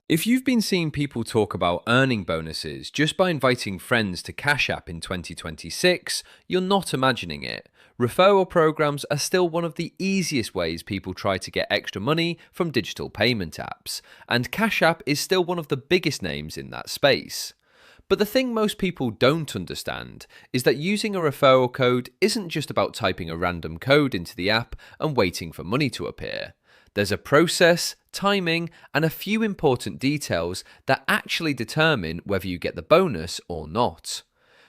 If you've been seeing people talk about earning bonuses just by inviting friends to Cash App in 2026, you're not imagining it. Referral programs are still one of the easiest ways people try to get extra money from digital payment apps, and Cash App is still one of the biggest names in that space. But the thing most people don't understand is that using a referral code isn't just about typing a random code into the app and waiting for money to appear. There's a process, timing, and a few important details that actually determine whether you get the bonus or not.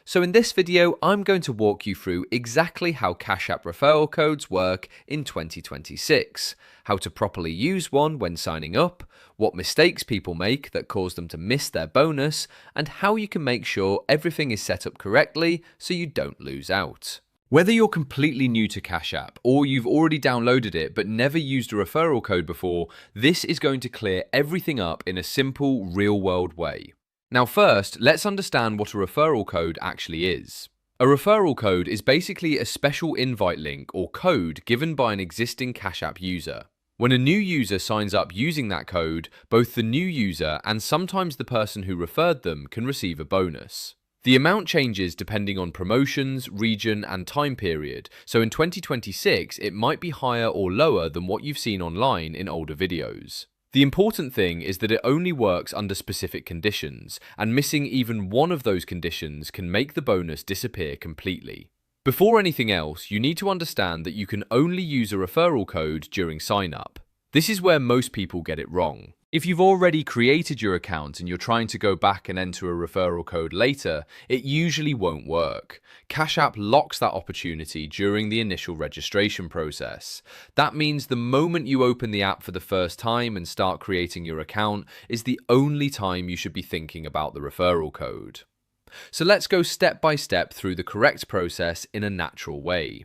So in this video, I'm going to walk you through exactly how Cash App referral codes work in 2026, how to properly use one when signing up, what mistakes people make that cause them to miss their bonus, and how you can make sure everything is set up correctly so you don't lose out. Whether you're completely new to Cash App or you've already downloaded it but never used a referral code before, this is going to clear everything up in a simple, real-world way. Now first, let's understand what a referral code actually is. A referral code is basically a special invite link or code given by an existing Cash App user. When a new user signs up using that code, both the new user and sometimes the person who referred them can receive a bonus. The amount changes depending on promotions, region, and time period, so in 2026 it might be higher or lower than what you've seen online in older videos. The important thing is that it only works under specific conditions, and missing even one of those conditions can make the bonus disappear completely. Before anything else, you need to understand that you can only use a referral code during sign-up. This is where most people get it wrong. If you've already created your account and you're trying to go back and enter a referral code later, it usually won't work. Cash App locks that opportunity during the initial registration process. That means the moment you open the app for the first time and start creating your account is the only time you should be thinking about the referral code. So let's go step by step through the correct process in a natural way.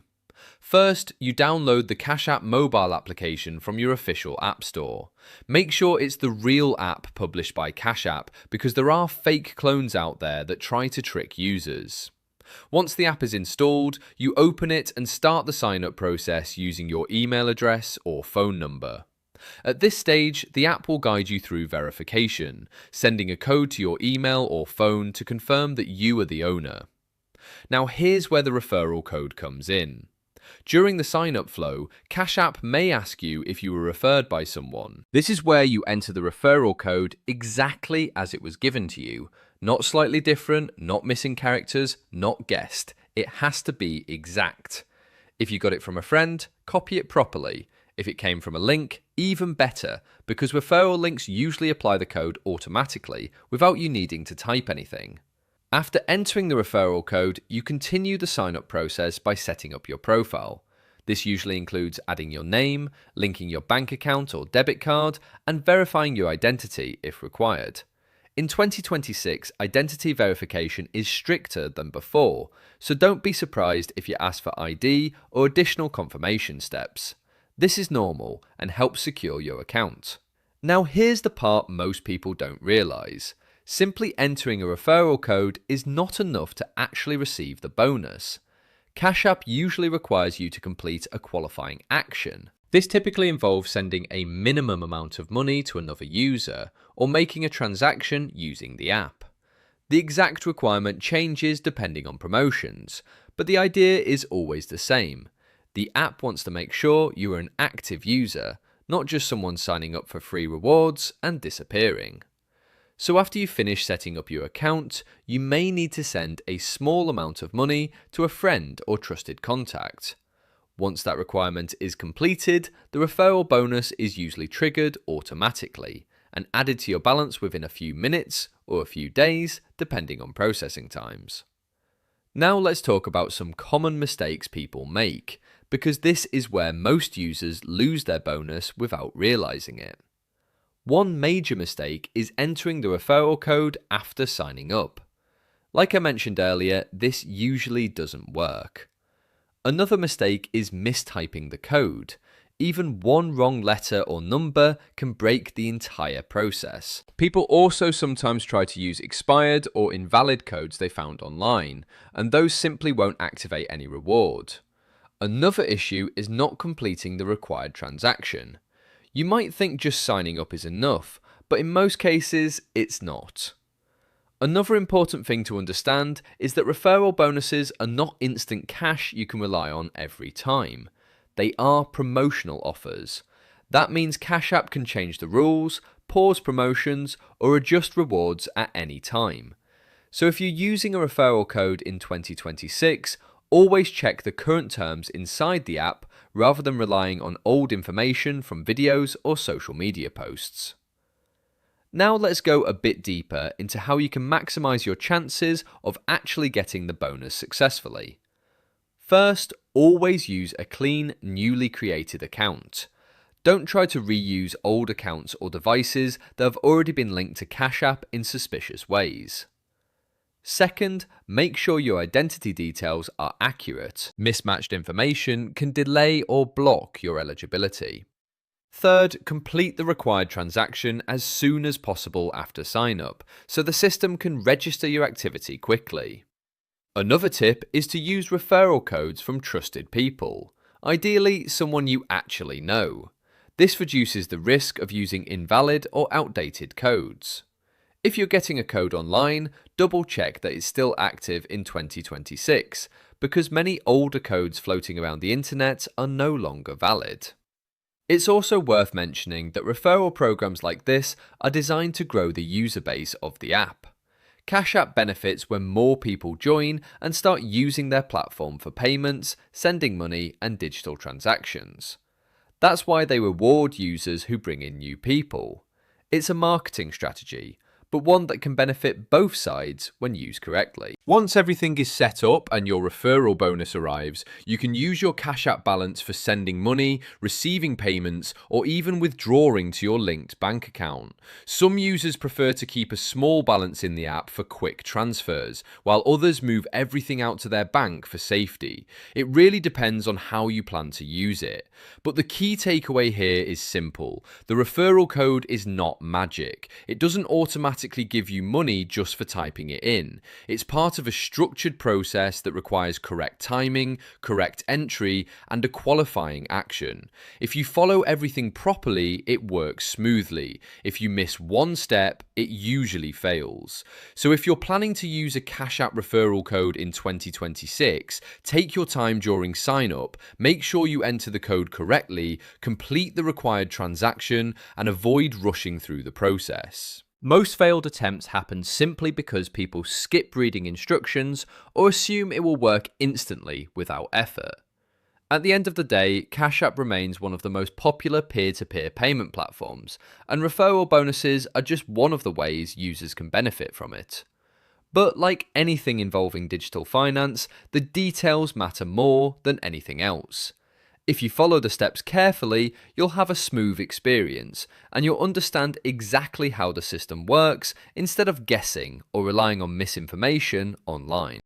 First, you download the Cash App mobile application from your official app store. Make sure it's the real app published by Cash App because there are fake clones out there that try to trick users. Once the app is installed, you open it and start the sign-up process using your email address or phone number. At this stage, the app will guide you through verification, sending a code to your email or phone to confirm that you are the owner. Now here's where the referral code comes in. During the sign-up flow, Cash App may ask you if you were referred by someone. This is where you enter the referral code exactly as it was given to you. Not slightly different, not missing characters, not guessed. It has to be exact. If you got it from a friend, copy it properly. If it came from a link, even better, because referral links usually apply the code automatically without you needing to type anything. After entering the referral code, you continue the sign-up process by setting up your profile. This usually includes adding your name, linking your bank account or debit card, and verifying your identity if required. In 2026, identity verification is stricter than before, so don't be surprised if you're asked for ID or additional confirmation steps. This is normal and helps secure your account. Now here's the part most people don't realize. Simply entering a referral code is not enough to actually receive the bonus. Cash App usually requires you to complete a qualifying action. This typically involves sending a minimum amount of money to another user or making a transaction using the app. The exact requirement changes depending on promotions, but the idea is always the same. The app wants to make sure you are an active user, not just someone signing up for free rewards and disappearing. So after you finish setting up your account, you may need to send a small amount of money to a friend or trusted contact. Once that requirement is completed, the referral bonus is usually triggered automatically and added to your balance within a few minutes or a few days, depending on processing times. Now let's talk about some common mistakes people make, because this is where most users lose their bonus without realizing it. One major mistake is entering the referral code after signing up. Like I mentioned earlier, this usually doesn't work. Another mistake is mistyping the code. Even one wrong letter or number can break the entire process. People also sometimes try to use expired or invalid codes they found online, and those simply won't activate any reward. Another issue is not completing the required transaction. You might think just signing up is enough, but in most cases, it's not. Another important thing to understand is that referral bonuses are not instant cash you can rely on every time. They are promotional offers. That means Cash App can change the rules, pause promotions, or adjust rewards at any time. So if you're using a referral code in 2026, always check the current terms inside the app rather than relying on old information from videos or social media posts. Now let's go a bit deeper into how you can maximize your chances of actually getting the bonus successfully. First, always use a clean, newly created account. Don't try to reuse old accounts or devices that have already been linked to Cash App in suspicious ways. Second, make sure your identity details are accurate. Mismatched information can delay or block your eligibility. Third, complete the required transaction as soon as possible after sign-up, so the system can register your activity quickly. Another tip is to use referral codes from trusted people, ideally someone you actually know. This reduces the risk of using invalid or outdated codes. If you're getting a code online, double check that it's still active in 2026, because many older codes floating around the internet are no longer valid. It's also worth mentioning that referral programs like this are designed to grow the user base of the app. Cash App benefits when more people join and start using their platform for payments, sending money, and digital transactions. That's why they reward users who bring in new people. It's a marketing strategy, but one that can benefit both sides when used correctly. Once everything is set up and your referral bonus arrives, you can use your Cash App balance for sending money, receiving payments, or even withdrawing to your linked bank account. Some users prefer to keep a small balance in the app for quick transfers, while others move everything out to their bank for safety. It really depends on how you plan to use it. But the key takeaway here is simple. The referral code is not magic. It doesn't automatically give you money just for typing it in. It's part of a structured process that requires correct timing, correct entry, and a qualifying action. If you follow everything properly, it works smoothly. If you miss one step, it usually fails. So if you're planning to use a Cash App referral code in 2026, take your time during sign up, make sure you enter the code correctly, complete the required transaction, and avoid rushing through the process. Most failed attempts happen simply because people skip reading instructions or assume it will work instantly without effort. At the end of the day, Cash App remains one of the most popular peer-to-peer payment platforms, and referral bonuses are just one of the ways users can benefit from it. But like anything involving digital finance, the details matter more than anything else. If you follow the steps carefully, you'll have a smooth experience, and you'll understand exactly how the system works instead of guessing or relying on misinformation online.